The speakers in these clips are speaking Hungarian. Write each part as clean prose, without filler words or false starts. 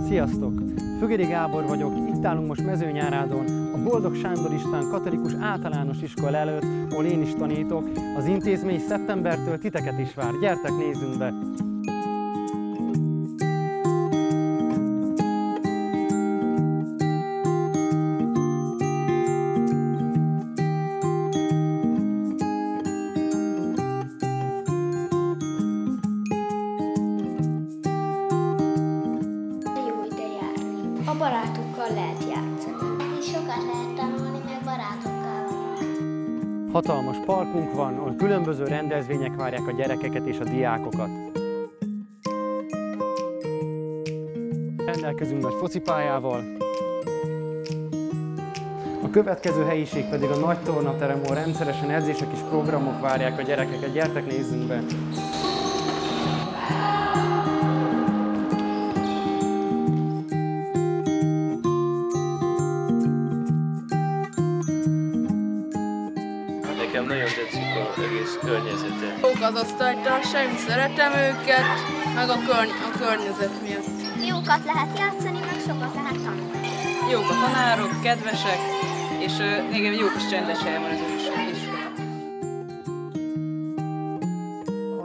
Sziasztok! Fügeri Gábor vagyok, itt állunk most Mezőnyárádon, a Boldog Sándor István Katolikus Általános Iskola előtt, ahol én is tanítok. Az intézmény szeptembertől titeket is vár. Gyertek, nézzünk be! A barátokkal lehet játszani. Sokat lehet tanulni, meg barátokkal vannak. Hatalmas parkunk van, ahol különböző rendezvények várják a gyerekeket és a diákokat. Rendelkezünk nagy focipályával. A következő helyiség pedig a nagy tornaterem, ahol rendszeresen edzések és programok várják a gyerekeket. Gyertek, nézzünk be! Nekem nagyon tetszik az egész környezete. Jók az osztálytársaim, szeretem őket, meg a környezet miatt. Jókat lehet játszani, meg sokat lehet tanulni. Jók a tanárok, kedvesek, és még egy jó kis csendes hely van az iskola.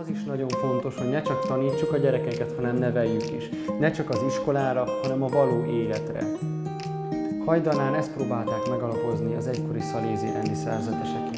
Az is nagyon fontos, hogy ne csak tanítsuk a gyerekeket, hanem neveljük is. Ne csak az iskolára, hanem a való életre. Hajdalán ezt próbálták megalapozni az egykori szalézi rendi szerzetesek